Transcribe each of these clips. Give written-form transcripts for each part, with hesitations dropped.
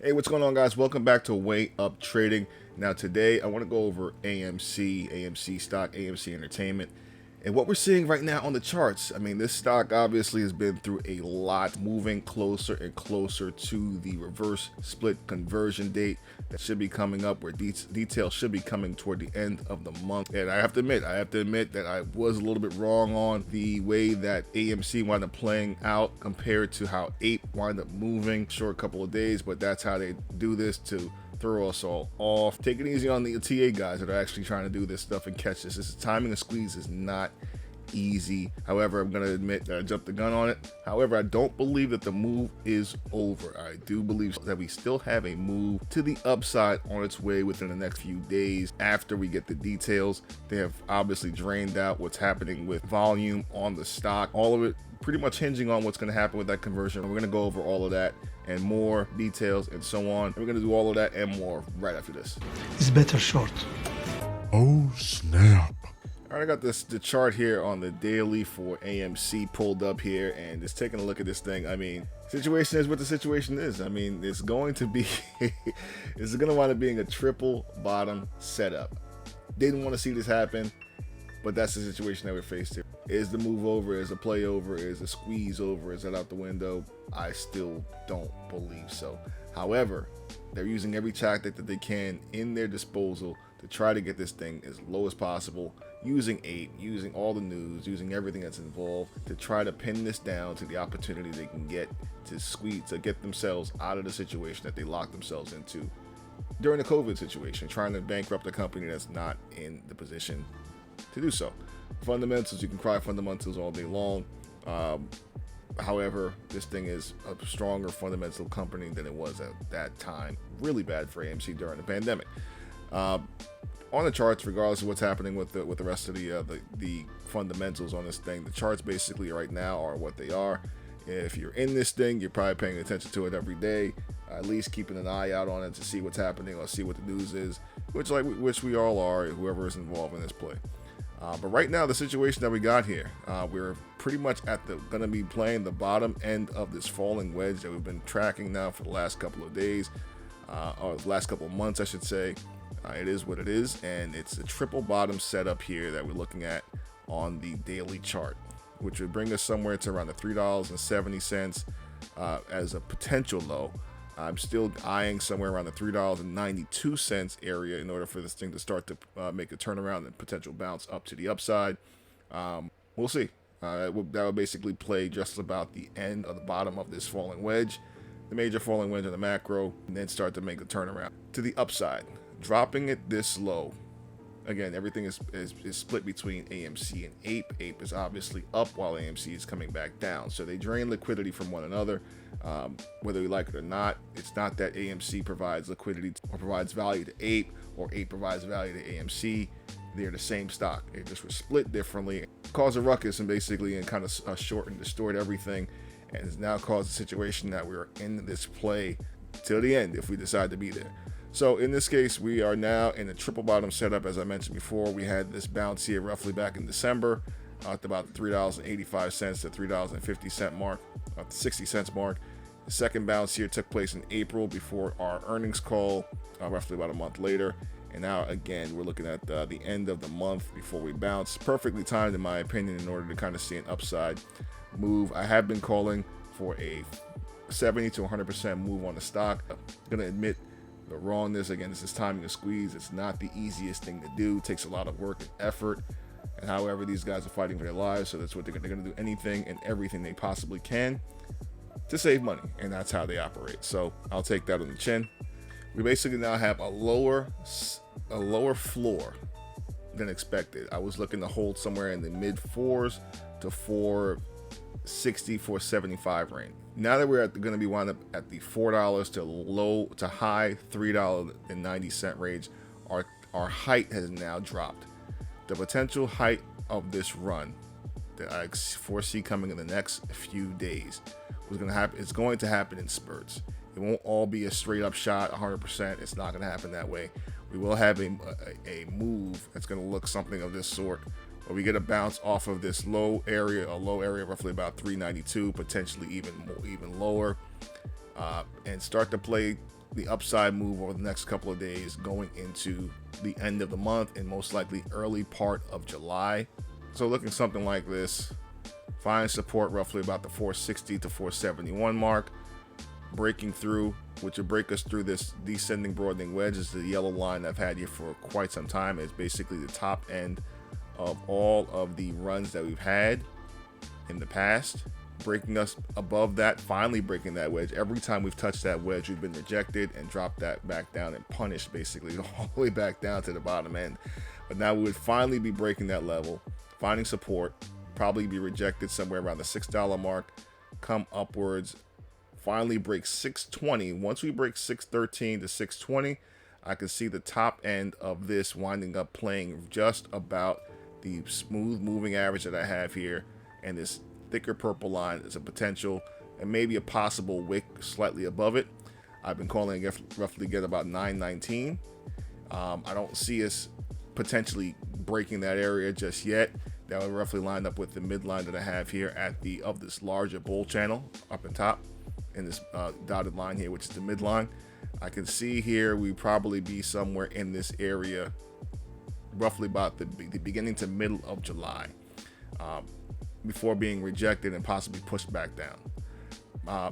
Hey, what's going on, guys? Welcome back to Way Up Trading. Now today I want to go over AMC Stock, AMC Entertainment, and what we're seeing right now on the charts. I mean, this stock obviously has been through a lot, moving closer and closer to the reverse split conversion date that should be coming up, where details should be coming toward the end of the month. And I have to admit that I was a little bit wrong on the way that AMC wound up playing out compared to how Ape wound up moving. Short a couple of days, but that's how they do this to throw us all off. Take it easy on the TA guys that are actually trying to do this stuff and catch this. This timing and squeeze is not easy. However, I'm going to admit that I jumped the gun on it. However, I don't believe that the move is over. I do believe that we still have a move to the upside on its way within the next few days after we get the details. They have obviously drained out what's happening with volume on the stock. All of it pretty much hinging on what's going to happen with that conversion. We're going to go over all of that and more details and so on. We're going to do all of that and more right after this. It's better short. Oh snap. All right, I got the chart here on the daily for AMC pulled up here, and just taking a look at this thing. I mean, situation is what the situation is. I mean, it's going to be it's going to wind up being a triple bottom setup. Didn't want to see this happen, but that's the situation that we're faced here. Is the move over? Is the play over? Is the squeeze over? Is that out the window? I still don't believe so. However, they're using every tactic that they can in their disposal to try to get this thing as low as possible, using Ape, using all the news, using everything that's involved to try to pin this down to the opportunity they can get to squeeze, to get themselves out of the situation that they locked themselves into during the COVID situation, trying to bankrupt a company that's not in the position to do so. Fundamentals, you can cry fundamentals all day long. However, this thing is a stronger fundamental company than it was at that time. Really bad for AMC during the pandemic. On the charts, regardless of what's happening with the rest of the fundamentals on this thing, the charts basically right now are what they are. If you're in this thing, you're probably paying attention to it every day, at least keeping an eye out on it to see what's happening or see what the news is, which we all are, whoever is involved in this play. But right now, the situation that we got here, we're pretty much going to be playing the bottom end of this falling wedge that we've been tracking now for the last couple of days, or the last couple of months, I should say. It is what it is, and it's a triple bottom setup here that we're looking at on the daily chart, which would bring us somewhere to around the $3.70 as a potential low. I'm still eyeing somewhere around the $3.92 area in order for this thing to start to make a turnaround and potential bounce up to the upside. We'll see. That would basically play just about the end of the bottom of this falling wedge, the major falling wedge on the macro, and then start to make a turnaround to the upside. Dropping it this low, again, everything is split between AMC and Ape. Ape is obviously up while AMC is coming back down. So they drain liquidity from one another. Whether we like it or not, it's not that AMC provides liquidity or provides value to Ape, or Ape provides value to AMC. They're the same stock. They just were split differently, caused a ruckus and basically kind of short and distort everything, and has now caused a situation that we're in this play till the end if we decide to be there. So in this case, we are now in a triple bottom setup. As I mentioned before, we had this bounce here roughly back in December at about the $3.85 to $3.50 mark, the 60 cents mark. The second bounce here took place in April before our earnings call, roughly about a month later. And now again, we're looking at the end of the month before we bounce. Perfectly timed, in my opinion, in order to kind of see an upside move. I have been calling for a 70 to 100% move on the stock. I'm going to admit the wrongness. Again, this is timing a squeeze. It's not the easiest thing to do. It takes a lot of work and effort. And however, these guys are fighting for their lives, so that's what they're going to do, anything and everything they possibly can to save money, and that's how they operate. So I'll take that on the chin. We basically now have a lower floor than expected. I was looking to hold somewhere in the mid 4s to 460, 475 range. Now that we're going to be wound up at the $4 to low to high $3.90 range, our height has now dropped. The potential height of this run that I foresee coming in the next few days was going to happen. It's going to happen in spurts. It won't all be a straight up shot 100%. It's not going to happen that way. We will have a move that's going to look something of this sort, where we get a bounce off of this low area roughly about 392, potentially even lower, and start to play the upside move over the next couple of days going into the end of the month and most likely early part of July. So looking something like this, find support roughly about the 460 to 471 mark, breaking through, which will break us through this descending broadening wedge. Is the yellow line I've had here for quite some time. It's basically the top end of all of the runs that we've had in the past, breaking us above that, finally breaking that wedge. Every time we've touched that wedge, we've been rejected and dropped that back down and punished basically all the way back down to the bottom end. But now we would finally be breaking that level, finding support, probably be rejected somewhere around the $6 mark, come upwards, finally break 620. Once we break 613 to 620, I can see the top end of this winding up playing just about the smooth moving average that I have here, and this thicker purple line is a potential and maybe a possible wick slightly above it. I've been calling it roughly get about 919. I don't see us potentially breaking that area just yet. That would roughly line up with the midline that I have here at the of this larger bull channel up and top in this dotted line here, which is the midline. I can see here we probably be somewhere in this area roughly about the beginning to middle of July, before being rejected and possibly pushed back down.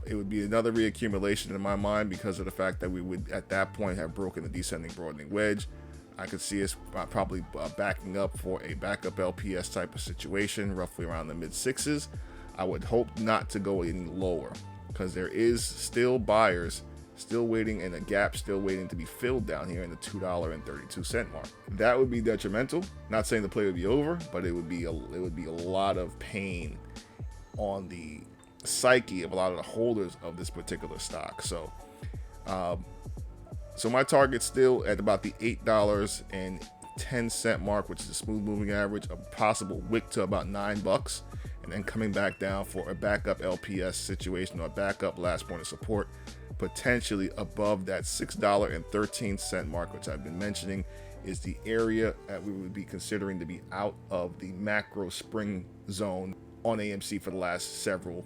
It would be another reaccumulation in my mind because of the fact that we would at that point have broken the descending broadening wedge. I could see us probably backing up for a backup LPS type of situation, roughly around the mid sixes. I would hope not to go any lower because there is still buyers still waiting and a gap still waiting to be filled down here in the $2.32 mark. That would be detrimental. Not saying the play would be over, but it would be a lot of pain on the psyche of a lot of the holders of this particular stock. So my target's still at about the $8.10 mark, which is a smooth moving average, a possible wick to about $9, and then coming back down for a backup LPS situation or a backup last point of support, potentially above that $6.13 mark, which I've been mentioning is the area that we would be considering to be out of the macro spring zone on AMC for the last several,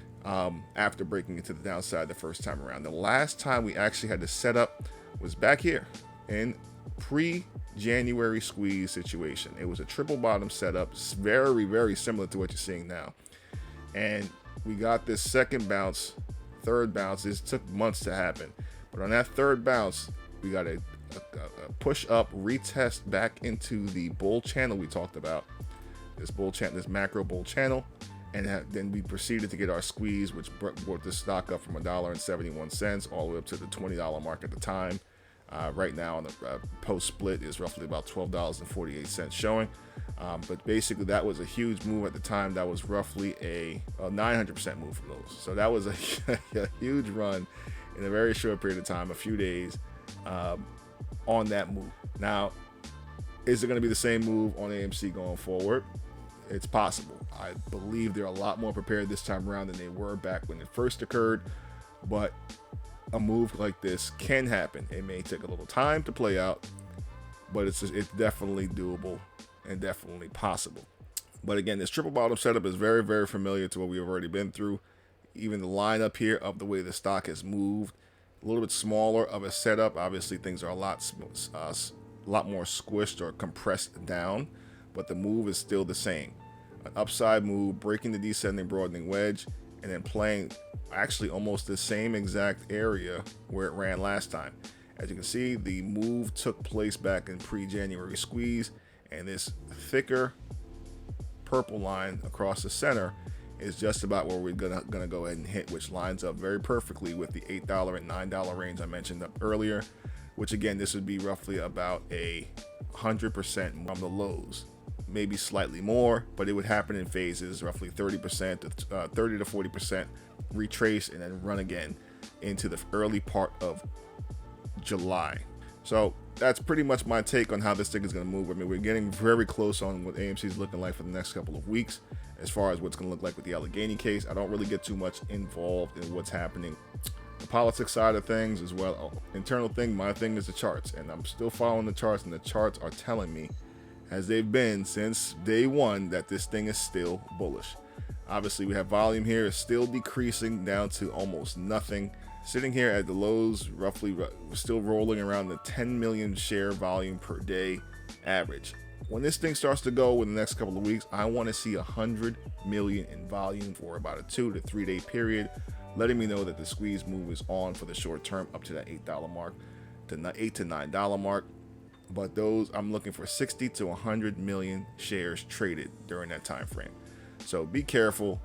after breaking into the downside the first time around. The last time we actually had to set up was back here in pre-January squeeze situation. It was a triple bottom setup, very, very similar to what you're seeing now. And we got this second bounce, third bounce. It took months to happen. But on that third bounce, we got a push up, retest back into the bull channel we talked about. This bull channel, this macro bull channel. And then we proceeded to get our squeeze, which brought the stock up from $1.71 all the way up to the $20 mark at the time. Right now on the post split is roughly about $12.48 showing. But basically that was a huge move at the time. That was roughly a 900% move from those. So that was a huge run in a very short period of time, a few days, on that move. Now, is it going to be the same move on AMC going forward? It's possible. I believe they're a lot more prepared this time around than they were back when it first occurred, but a move like this can happen. It may take a little time to play out, but it's definitely doable and definitely possible. But again, this triple bottom setup is very, very familiar to what we've already been through. Even the lineup here of the way the stock has moved, a little bit smaller of a setup. Obviously, things are a lot more squished or compressed down, but the move is still the same. An upside move, breaking the descending broadening wedge, and then playing actually almost the same exact area where it ran last time. As you can see, the move took place back in pre-January squeeze, and this thicker purple line across the center is just about where we're gonna go ahead and hit, which lines up very perfectly with the $8 and $9 range I mentioned up earlier, which again, this would be roughly about a 100% from the lows. Maybe slightly more, but it would happen in phases, roughly 30% to 30 to 40% retrace and then run again into the early part of July. So that's pretty much my take on how this thing is going to move. I mean, we're getting very close on what AMC is looking like for the next couple of weeks as far as what's going to look like with the Allegheny case. I don't really get too much involved in what's happening. The politics side of things as well. Internal thing, my thing is the charts, and I'm still following the charts, and the charts are telling me, as they've been since day one, that this thing is still bullish. Obviously, we have volume here is still decreasing down to almost nothing. Sitting here at the lows, roughly still rolling around the 10 million share volume per day average. When this thing starts to go in the next couple of weeks, I want to see 100 million in volume for about a 2 to 3 day period, letting me know that the squeeze move is on for the short term up to that $8 mark, to $8 to $9 mark. But those, I'm looking for 60 to 100 million shares traded during that time frame. So be careful.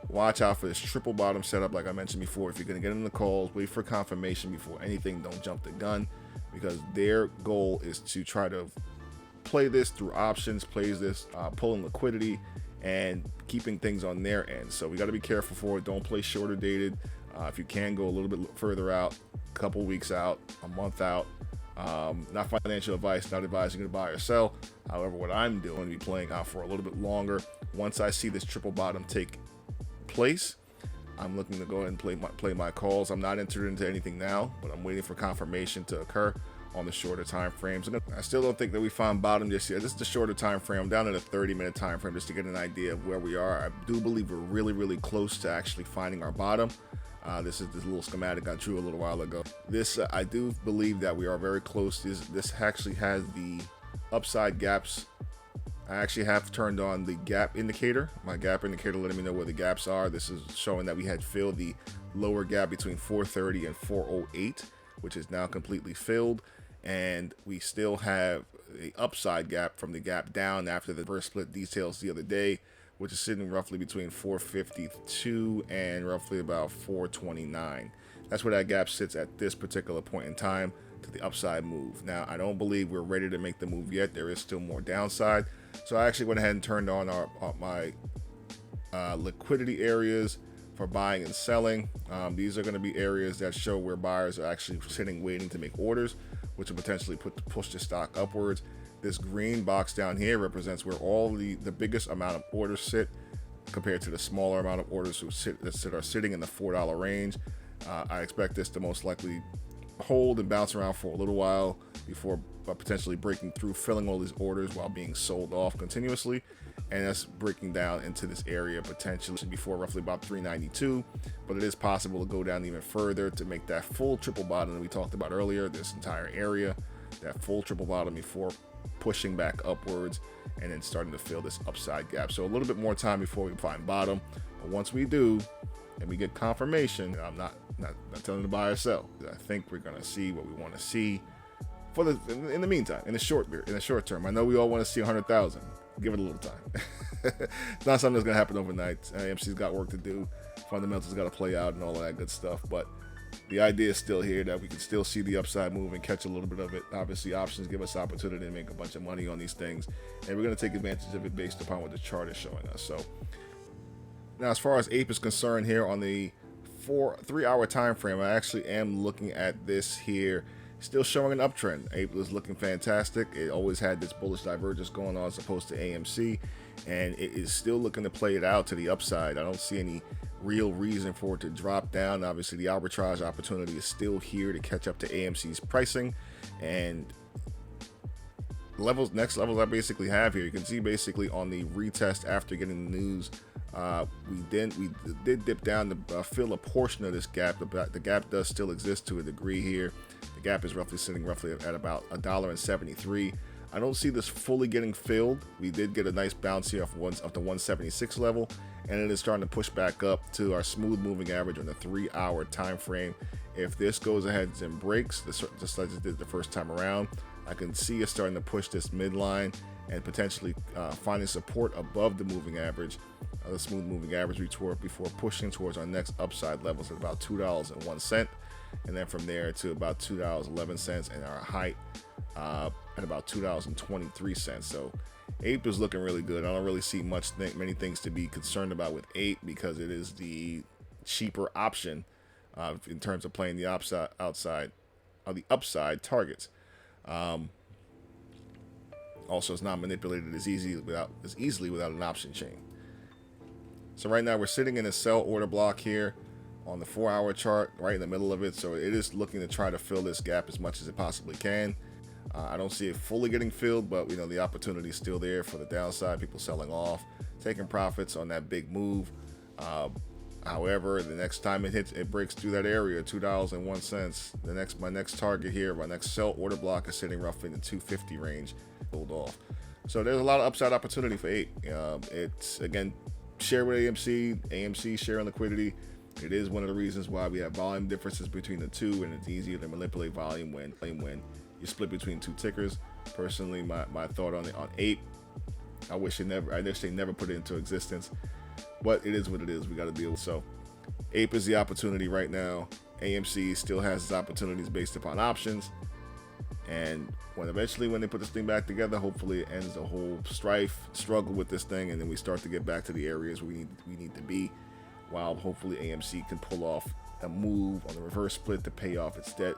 Watch out for this triple bottom setup, like I mentioned before. If you're going to get in the calls, wait for confirmation before anything. Don't jump the gun, because their goal is to try to play this through options, plays this pulling liquidity and keeping things on their end. So we got to be careful for it. Don't play shorter dated. If you can, go a little bit further out, a couple weeks out, a month out. Not financial advice, not advising you to buy or sell. However, what I'm doing is be playing out for a little bit longer. Once I see this triple bottom take place, I'm looking to go ahead and play my calls. I'm not entered into anything now, but I'm waiting for confirmation to occur on the shorter time frames. I still don't think that we found bottom just yet. This is the shorter time frame. I'm down at a 30-minute time frame just to get an idea of where we are. I do believe we're really close to actually finding our bottom. This is this little schematic I drew a little while ago. This I do believe that we are very close. This actually has the upside gaps. I actually have turned on the gap indicator, my gap indicator, letting me know where the gaps are. This is showing that we had filled the lower gap between 430 and 408, which is now completely filled. And we still have a upside gap from the gap down after the first split details the other day, which is sitting roughly between 452 and roughly about 429. That's where that gap sits at this particular point in time to the upside move. Now, I don't believe we're ready to make the move yet. There is still more downside. So I actually went ahead and turned on my liquidity areas for buying and selling. These are going to be areas that show where buyers are actually sitting waiting to make orders, which will potentially push the stock upwards. This green box down here represents where all the biggest amount of orders sit compared to the smaller amount of orders that are sitting in the $4 range. I expect this to most likely hold and bounce around for a little while before potentially breaking through, filling all these orders while being sold off continuously, and that's breaking down into this area potentially before roughly about 392. But it is possible to go down even further to make that full triple bottom that we talked about earlier, this entire area, that full triple bottom before pushing back upwards and then starting to fill this upside gap. So a little bit more time before we find bottom, but once we do and we get confirmation, I'm not telling to buy or sell. I think we're going to see what we want to see for in the meantime, in the short term. I know we all want to see 100,000. Give it a little time. It's not something that's going to happen overnight. AMC's got work to do. Fundamentals got to play out and all of that good stuff. But the idea is still here that we can still see the upside move and catch a little bit of it. Obviously, options give us opportunity to make a bunch of money on these things, and we're going to take advantage of it based upon what the chart is showing us. So now, as far as APE is concerned, here on the 3-hour time frame, I actually am looking at this here. Still showing an uptrend. APE was looking fantastic. It always had this bullish divergence going on as opposed to AMC, and it is still looking to play it out to the upside. I don't see any real reason for it to drop down. Obviously, the arbitrage opportunity is still here to catch up to AMC's pricing, and next levels I basically have here. You can see basically on the retest after getting the news, we did dip down to fill a portion of this gap. The gap does still exist to a degree here. The gap is sitting roughly at about $1.73. I don't see this fully getting filled. We did get a nice bounce here off the 176 level, and it is starting to push back up to our smooth moving average on the 3-hour time frame. If this goes ahead and breaks, just like it did the first time around, I can see it starting to push this midline and potentially finding support above the moving average, the smooth moving average retort, before pushing towards our next upside levels at about $2.01, and then from there to about $2.11, and our height at about $2.23. So APE is looking really good. I don't really see many things to be concerned about with APE because it is the cheaper option in terms of playing the the upside targets. Also, it's not manipulated as easily without an option chain. So right now we're sitting in a sell order block here on the 4-hour chart, right in the middle of it. So it is looking to try to fill this gap as much as it possibly can. I don't see it fully getting filled, but the opportunity is still there for the downside. People selling off, taking profits on that big move. However, the next time it breaks through that area, $2.01. My next target here, my next sell order block is sitting roughly in the 250 range. Hold off. So there's a lot of upside opportunity for Ape. It's again, share with AMC share on liquidity. It is one of the reasons why we have volume differences between the two, and it's easier to manipulate volume when you split between two tickers. Personally, my thought on Ape, I wish they never put it into existence. But it is what it is. We got to deal with. So Ape is the opportunity right now. AMC still has its opportunities based upon options. And when they put this thing back together, hopefully it ends the whole struggle with this thing, and then we start to get back to the areas we need to be, while hopefully AMC can pull off a move on the reverse split to pay off its debt,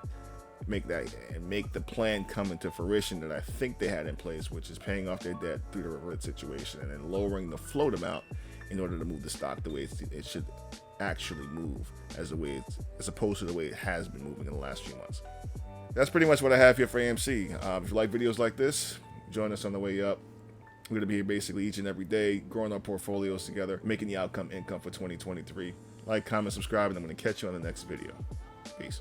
make the plan come into fruition that I think they had in place, which is paying off their debt through the reverse situation and then lowering the float amount in order to move the stock the way it should actually move, as opposed to the way it has been moving in the last few months. That's pretty much what I have here for AMC. If you like videos like this, join us on the way up. We're going to be here basically each and every day, growing our portfolios together, making the outcome income for 2023. Like, comment, subscribe, and I'm going to catch you on the next video. Peace.